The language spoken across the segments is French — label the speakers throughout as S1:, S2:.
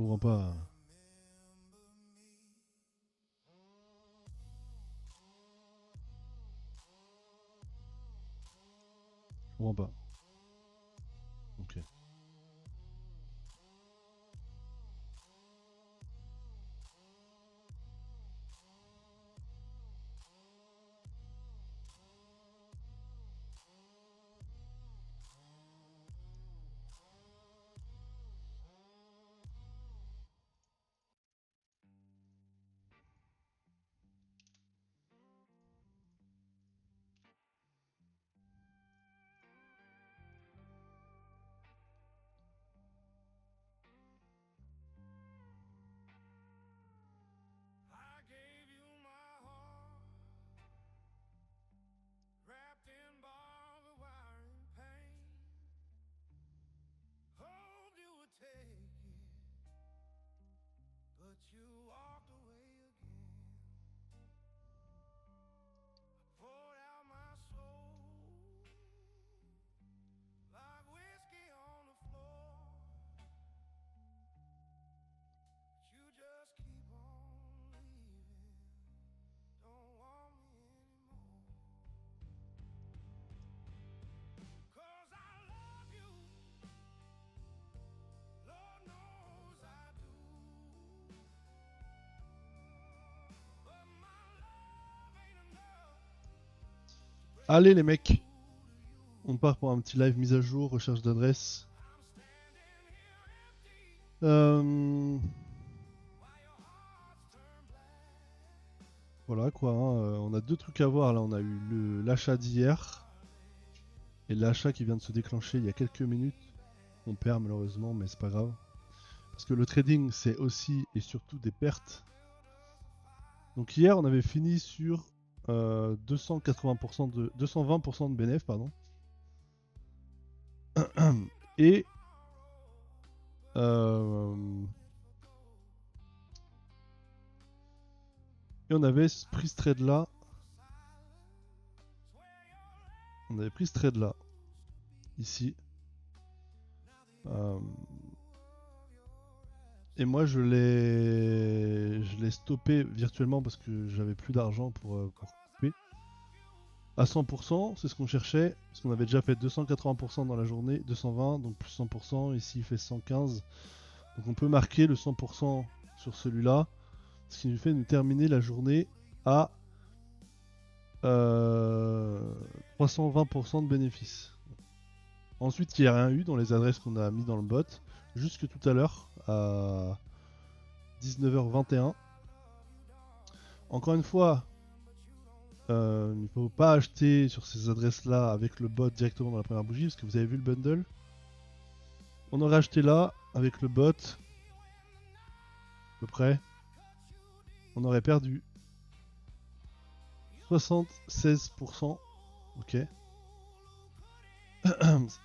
S1: comprends pas. Je comprends pas. Ok.
S2: I gave you my heart, wrapped in barbed wire and pain. Hoped you would take it, but you walked away again. Poured out my soul like whiskey on the floor, but you just keep on leaving. Don't want me anymore. 'Cause I love you, Lord knows I do. But my love ain't enough.
S1: Allez les mecs, on part pour un petit live mise à jour, recherche d'adresse.
S2: I'm standing here empty
S1: Euh,
S2: while your hearts turn black.
S1: Voilà quoi, hein, on a deux trucs à voir là. On a eu l'achat d'hier et l'achat qui vient de se déclencher il y a quelques minutes. On perd malheureusement, mais c'est pas grave. Parce que le trading, c'est aussi et surtout des pertes. Donc hier, on avait fini sur 280% 220% de bénéfice, pardon. Et euh, et on avait pris ce trade là. On avait pris ce trade là, ici. Euh, et moi, je l'ai stoppé virtuellement parce que j'avais plus d'argent pour couper. À 100%, c'est ce qu'on cherchait, parce qu'on avait déjà fait 280% dans la journée, 220, donc plus 100%, ici il fait 115. Donc on peut marquer le 100% sur celui-là, ce qui nous fait nous terminer la journée à 320% de bénéfices. Ensuite, il n'y a rien eu dans les adresses qu'on a mis dans le bot, jusque tout à l'heure, à 19h21. Encore une fois, il ne faut pas acheter sur ces adresses-là avec le bot directement dans la première bougie, parce que vous avez vu le bundle. On aurait acheté là, avec le bot, à peu près, on aurait perdu 76%. Ok.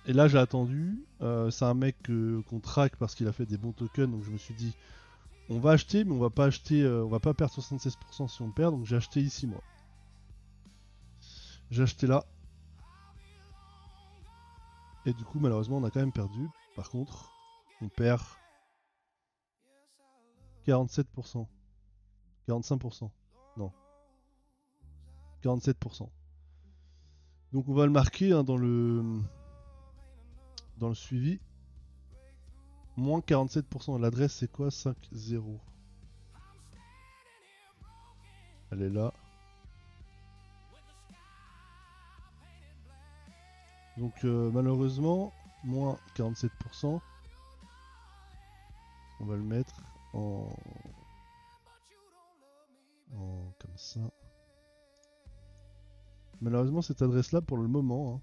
S1: Et là, j'ai attendu. C'est un mec qu'on traque parce qu'il a fait des bons tokens, donc je me suis dit, on va acheter, mais on va pas acheter, on va pas perdre 76% si on perd, donc j'ai acheté ici moi. J'ai acheté là. Et du coup, malheureusement, on a quand même perdu. Par contre, on perd 47%. 45%. Non, 47%. Donc on va le marquer hein, dans le suivi. Moins 47%. L'adresse c'est quoi? 5-0. Elle est là. Donc malheureusement, moins 47%. On va le mettre comme ça. Malheureusement, cette adresse-là, pour le moment, hein,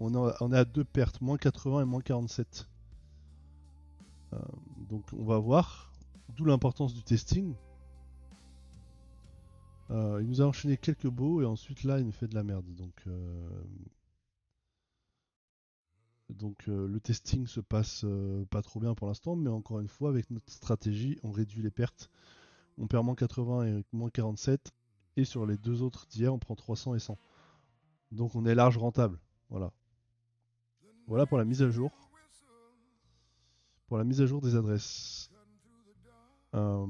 S1: on est à deux pertes, moins 80 et moins 47. Euh, donc on va voir. D'où l'importance du testing. Il nous a enchaîné quelques beaux et ensuite là, il nous fait de la merde. Donc le testing se passe pas trop bien pour l'instant, mais encore une fois, avec notre stratégie, on réduit les pertes. On perd moins 80 et moins 47. Et sur les deux autres d'hier, on prend 300 et 100. Donc on est large rentable. Voilà. Voilà pour la mise à jour. Pour la mise à jour des adresses. Euh,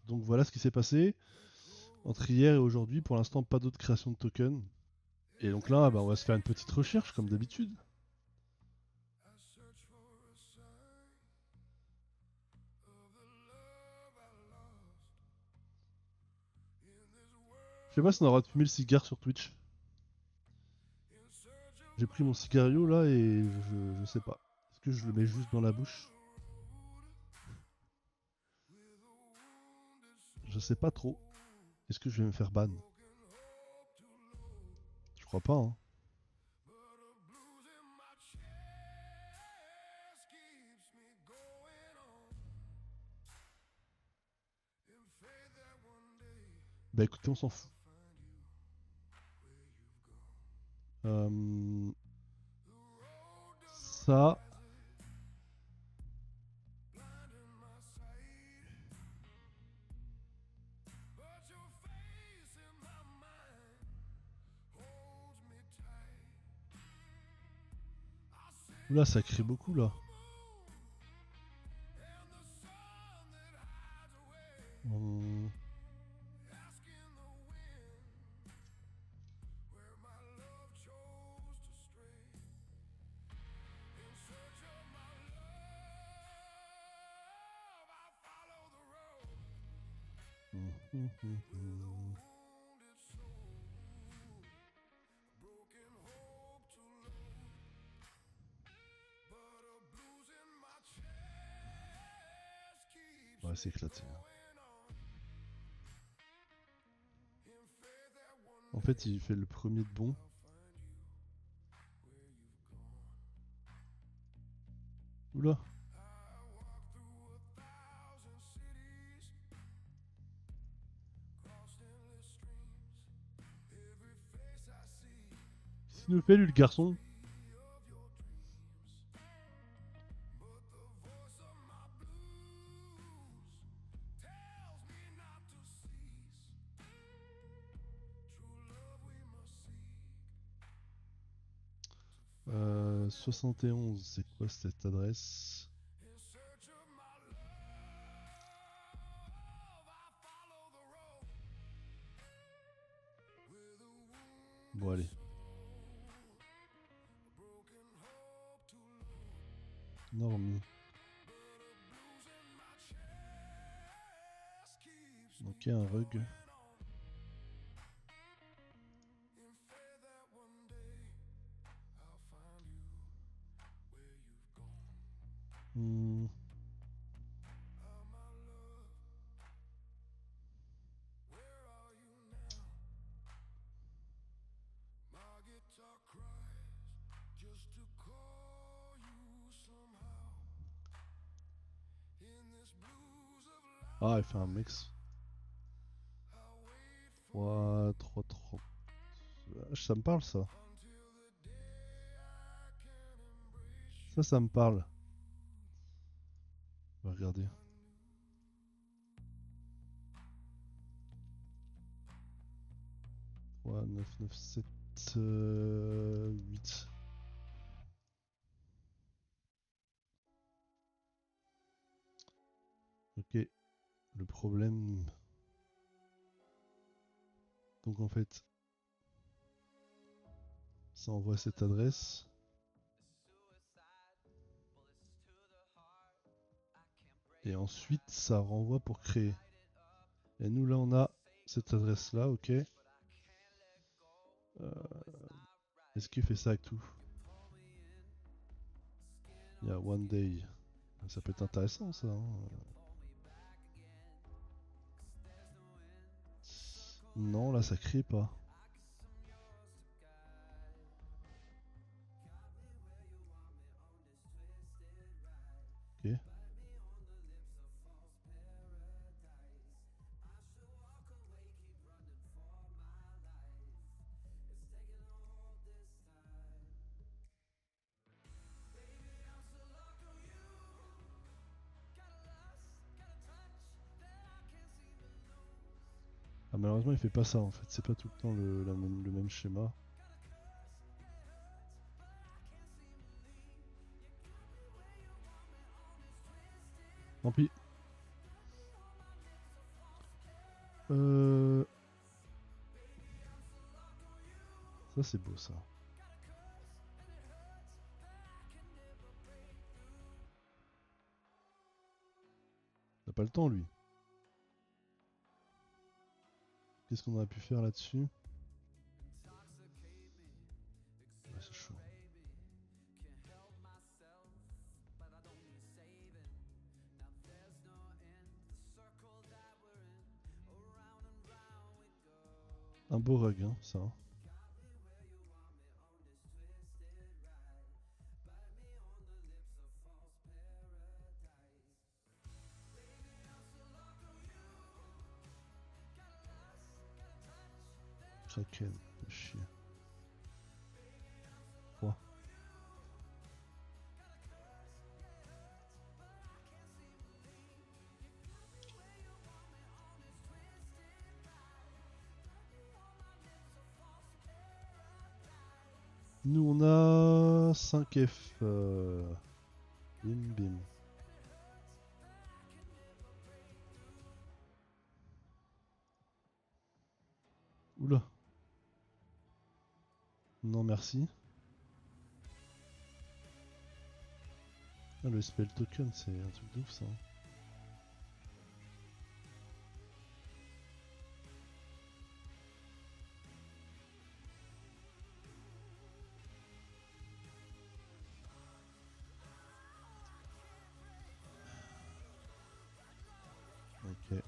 S1: Donc voilà ce qui s'est passé entre hier et aujourd'hui. Pour l'instant, pas d'autres créations de tokens. Et donc là, bah, on va se faire une petite recherche comme d'habitude. Je sais pas si on aura de fumer le cigare sur Twitch. J'ai pris mon cigario là et je sais pas. Est-ce que je le mets juste dans la bouche? Je sais pas trop. Est-ce que je vais me faire ban? Je crois pas, hein. Bah écoutez, on s'en fout. Euh, Ça. Oula, ça crie beaucoup là. Hum, hum. Ouais, c'est éclaté. En fait, il fait le premier de bon. Oula. Qu'est-ce qu'il nous fait lui le garçon? Euh, 71, c'est quoi cette adresse? Bon allez. Normie. Ok, un rug. Hmm. Ah, il fait un mix. 3, 3, 3. Ça me parle ça. Ça me parle. On va regarder. 3, 9, 9, 7, 8. Ok. Le problème. Donc en fait, ça envoie cette adresse. Et ensuite, ça renvoie pour créer. Et nous, là, on a cette adresse-là, ok. Est-ce qu'il fait ça avec tout? Il y a One Day. Ça peut être intéressant, ça. Hein. Non, là, ça crée pas. Ok. Ah, malheureusement, il fait pas ça en fait. C'est pas tout le temps le même schéma. Tant pis. Euh... Ça c'est beau ça. T'as pas le temps lui. Qu'est-ce qu'on aurait pu faire là-dessus? Ouais, c'est chaud. Un beau rug, hein, ça. Kraken, fais chier. Quoi? Nous on a 5F. Bim bim. Oula. Non merci. Ah, le spell token c'est un truc de ouf ça. Ok.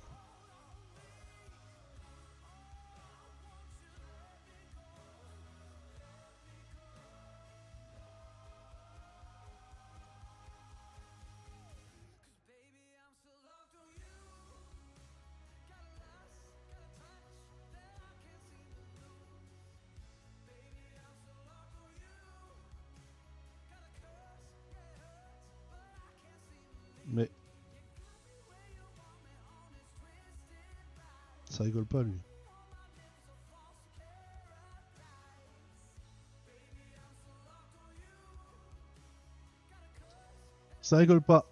S1: Mais ça rigole pas lui. Ça rigole pas.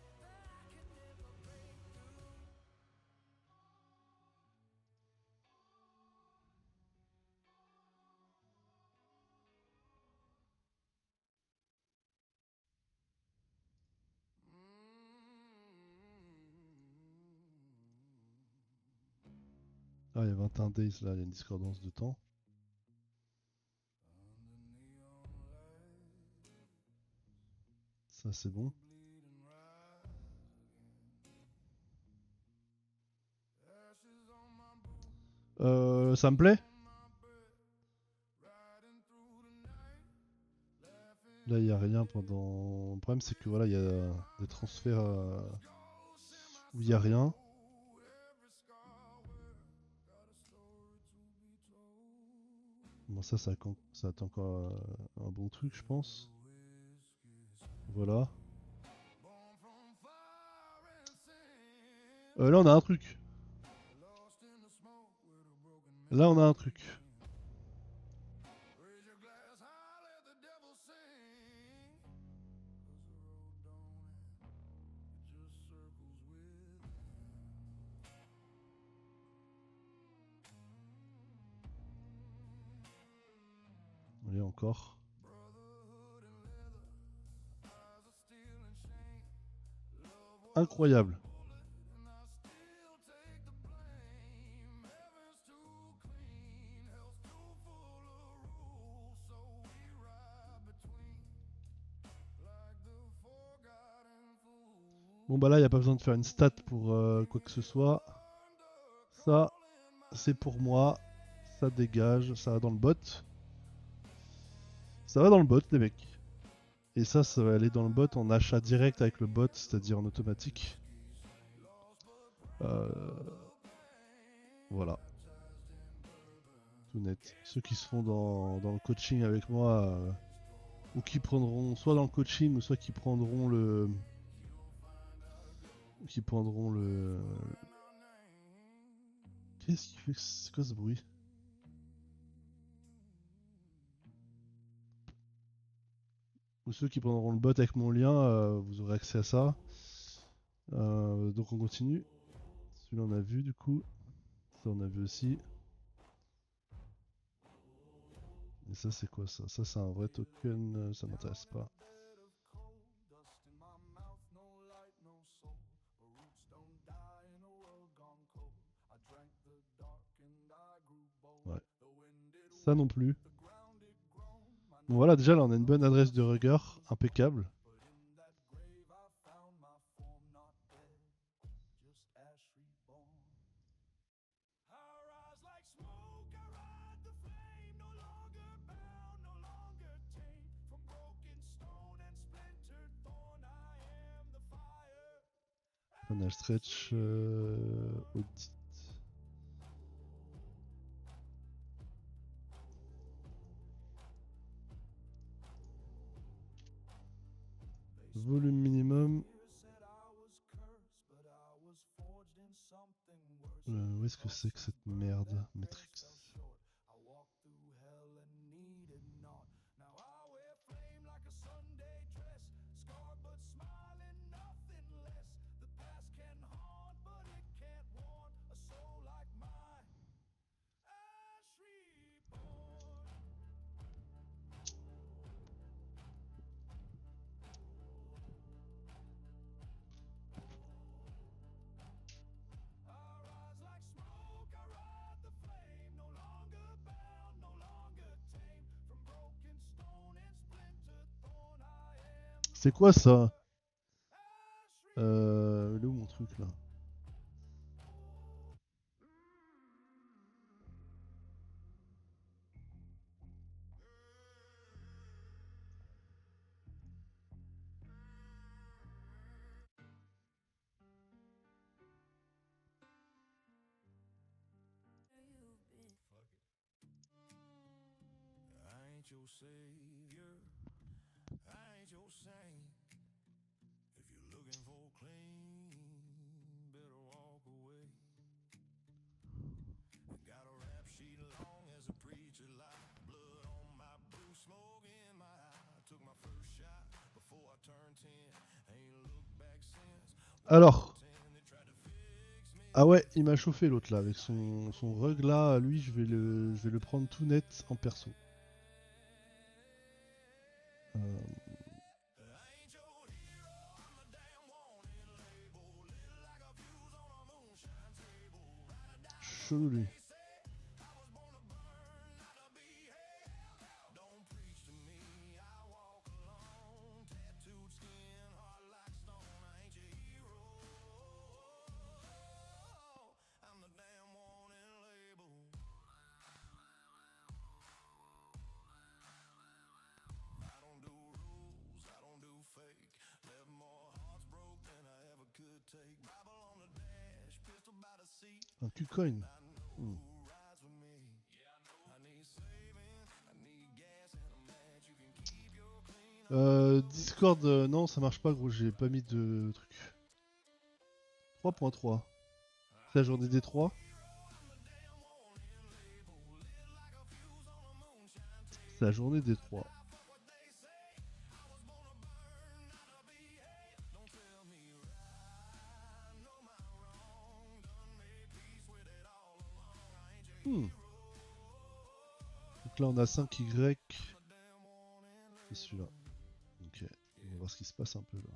S1: Ah, il y a 21 days là, il y a une discordance de temps. Ça c'est bon. Ça me plaît. Là il y a rien pendant. Le problème c'est que voilà, il y a des transferts où il y a rien. Bon ça attend encore un bon truc je pense. Voilà. Là on a un truc. Là on a un truc. Allez encore. Incroyable. Bon bah là il n'y a pas besoin de faire une stat pour quoi que ce soit. Ça c'est pour moi. Ça dégage. Ça va dans le bot. Ça va dans le bot les mecs. Et ça va aller dans le bot en achat direct avec le bot, c'est-à-dire en automatique. Euh, voilà, tout net. Ceux qui se font dans le coaching avec moi, ou qui prendront soit dans le coaching, ou soit qui prendront le. Qui prendront le. Qu'est-ce qui fait. C'est quoi ce bruit? Ou ceux qui prendront le bot avec mon lien, vous aurez accès à ça. Donc on continue. Celui-là on a vu du coup. Ça on a vu aussi. Et ça c'est quoi ça? Ça c'est un vrai token, ça m'intéresse pas. Ouais. Ça non plus. Bon voilà, déjà là on a une bonne adresse de Rugger, impeccable. On a le stretch audit. Volume minimum. Où est-ce que c'est que cette merde? Matrix. C'est quoi ça? Il est où mon truc là?
S2: I ain't your savior, I ain't your saint. If you're looking for clean, better walk away. Got a rap sheet long as a preacher lied. Blood on my boot, smoke in my eye. Took my first shot before I turned 10. Ain't looked back since.
S1: Alors. Ah ouais, il m'a chauffé l'autre là, avec son rug là, lui je vais le prendre tout net en perso. Chelou lui. Un Q-Coin. Discord, non, ça marche pas, gros, j'ai pas mis de truc. 3.3. C'est la journée des 3. C'est la journée des 3. Donc là, on a 5Y. C'est celui-là. Ok, on va voir ce qui se passe un peu là.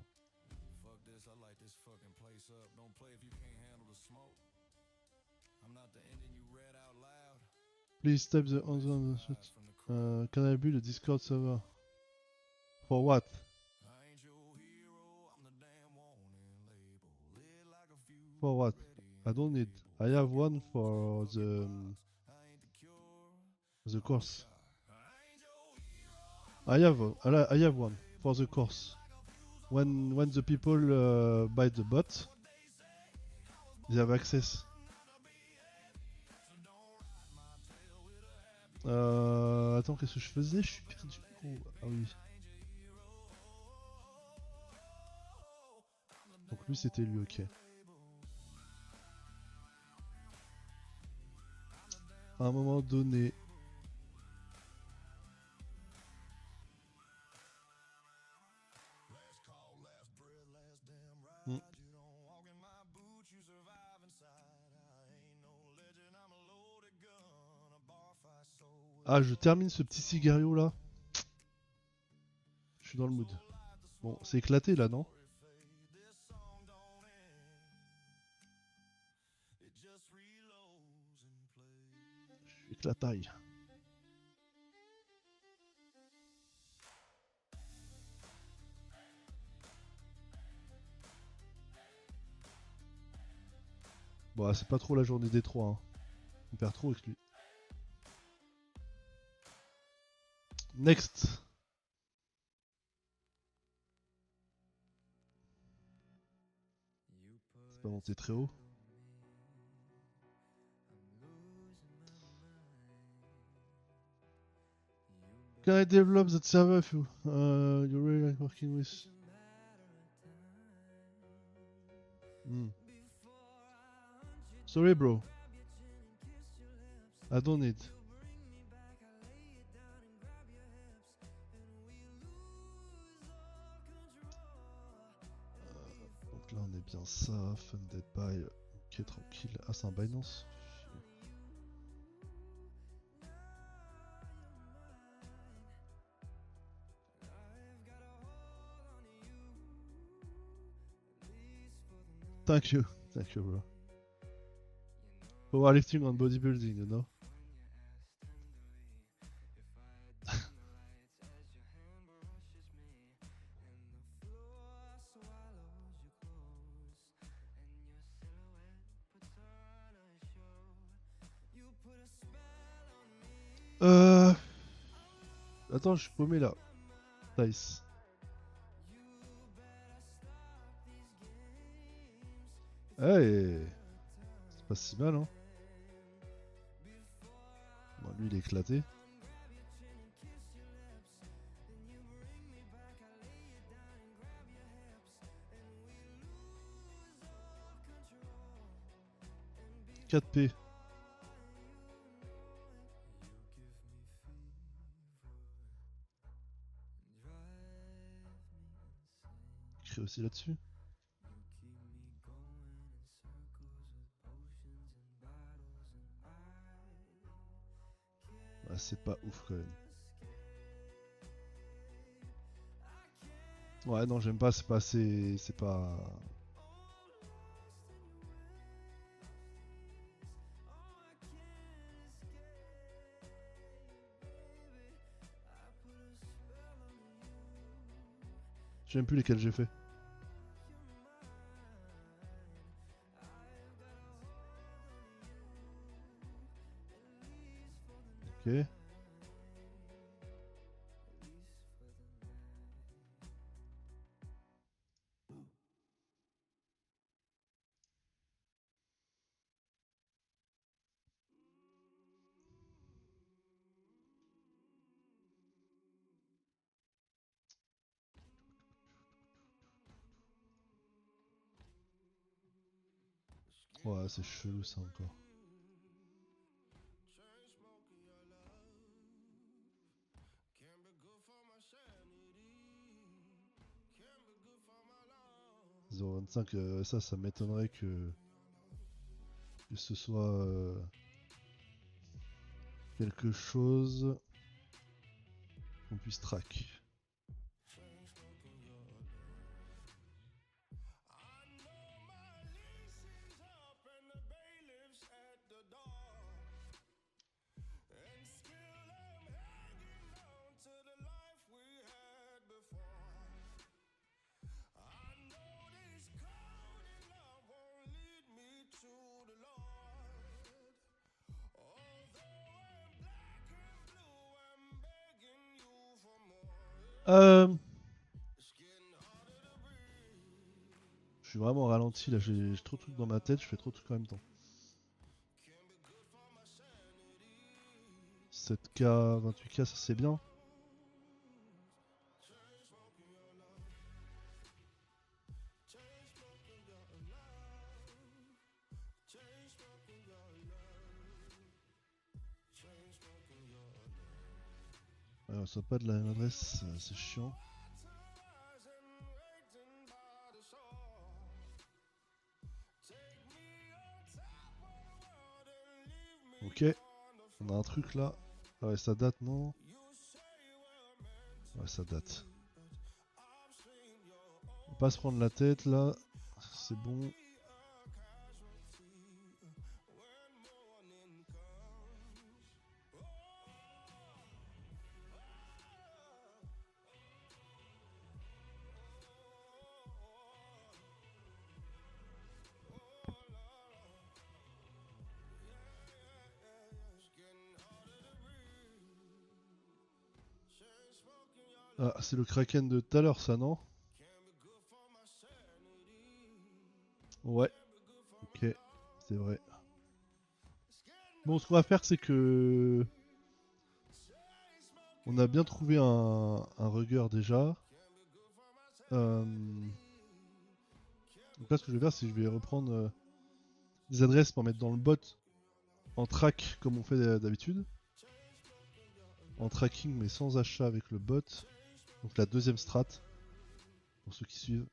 S1: Please type the answer on the chat. Can I build a Discord server? For what? For what? I don't need. I have one for the course. I have one for the course. When the people buy the bot, they have access. Attends, qu'est-ce que je faisais? Je suis perdu. Oh, ah oui. Donc lui, c'était lui, ok. À un moment donné. Ah, je termine ce petit cigario là. Je suis dans le mood. Bon, c'est éclaté là, non? Je suis éclataille. Bon, c'est pas trop la journée des trois. Hein. On perd trop avec lui. Next. C'est pas monté très haut. Can I develop that server if you really like working with? Sorry, bro. I don't need. Donc là, on est bien ça. Funded by. Ok, tranquille. Ah, c'est un Binance. Thank you. Thank you, bro. Powerlifting on bodybuilding, you know? Euh... Attends, je suis paumé là. Nice. Hey, c'est pas si mal, hein. Bon, lui, il est éclaté. « 4P. Écrit aussi là-dessus. Ouais, c'est pas ouf quand même. Ouais, non, j'aime pas, c'est pas assez. C'est pas. J'aime plus lesquels j'ai fait. Ok. Ouais, c'est chelou ça encore. « 0,25, ça m'étonnerait que ce soit quelque chose qu'on puisse track. Je suis vraiment ralenti là, j'ai trop de trucs dans ma tête, je fais trop de trucs en même temps. 7K, 28K, ça c'est bien. Ouais, on soit pas de la même adresse, c'est chiant. Ok, on a un truc là. Ah ouais, ça date, non? Ouais, ça date. On va pas se prendre la tête là. C'est bon. Ah, c'est le Kraken de tout à l'heure, ça, non? Ouais, ok, c'est vrai. Bon, ce qu'on va faire, c'est que on a bien trouvé un rugger déjà. Euh, Donc là, ce que je vais faire, c'est que je vais reprendre des adresses pour mettre dans le bot en track comme on fait d'habitude. En tracking, mais sans achat avec le bot. Donc la deuxième strat, pour ceux qui suivent.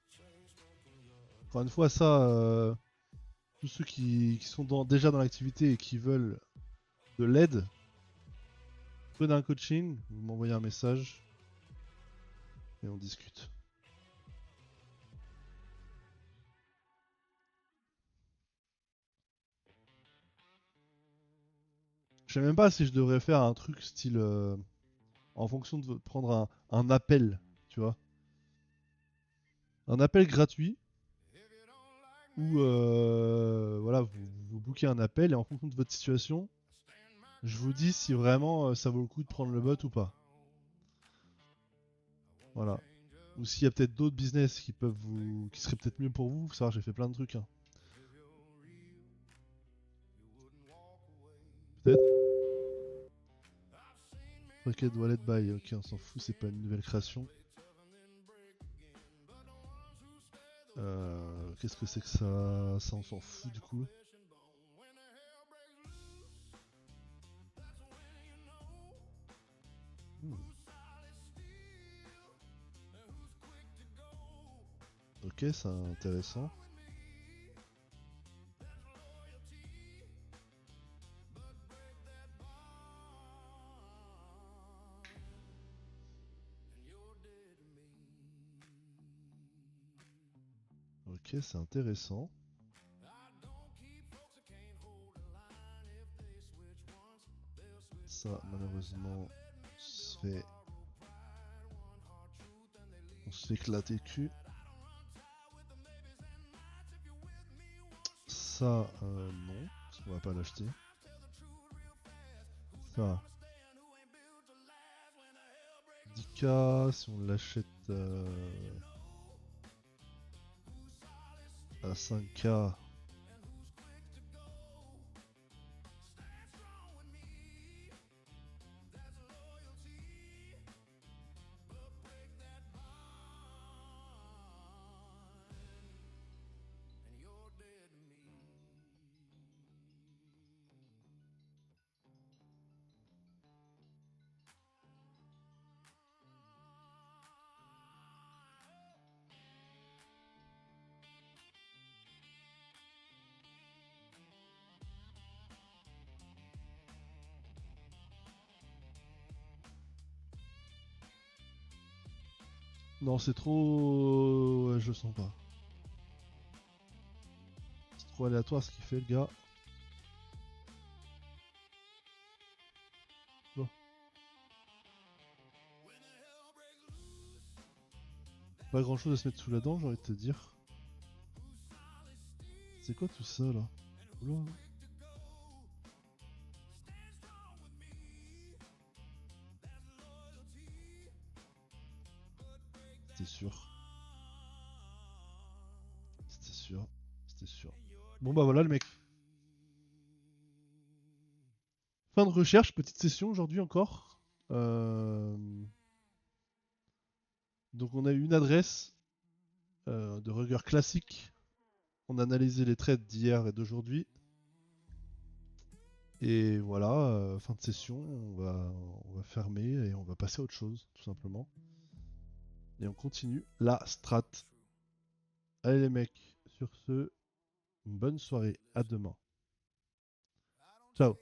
S1: Encore une fois, ça, tous ceux qui sont déjà dans l'activité et qui veulent de l'aide, prenez un coaching, vous m'envoyez un message et on discute. Je sais même pas si je devrais faire un truc style en fonction de prendre un appel, tu vois. Un appel gratuit où voilà, vous bookez un appel et en fonction de votre situation, je vous dis si vraiment ça vaut le coup de prendre le bot ou pas. Voilà. Ou s'il y a peut-être d'autres business qui seraient peut-être mieux pour vous. Faut savoir, j'ai fait plein de trucs. Hein. Peut-être. Pocket Wallet Buy, ok, on s'en fout, c'est pas une nouvelle création. Qu'est-ce que c'est que ça? Ça, on s'en fout du coup. Hmm. Ok, c'est intéressant. Ok, c'est intéressant. Ça, malheureusement, on se fait éclater le cul. Ça, non, parce qu'on va pas l'acheter. Ça, 10K, si on l'achète à 5K. Non, c'est trop. Ouais, je sens pas. C'est trop aléatoire ce qu'il fait, le gars. Bon. Pas grand chose à se mettre sous la dent, j'ai envie de te dire. C'est quoi tout ça là? Oula. C'était sûr. C'était sûr. C'était sûr. Bon bah voilà le mec. Fin de recherche, petite session aujourd'hui encore. Euh, Donc on a eu une adresse de rigueur classique. On a analysé les trades d'hier et d'aujourd'hui. Et voilà, fin de session, on va fermer et on va passer à autre chose, tout simplement. Et on continue la strat. Allez les mecs, sur ce, une bonne soirée, à demain. Ciao.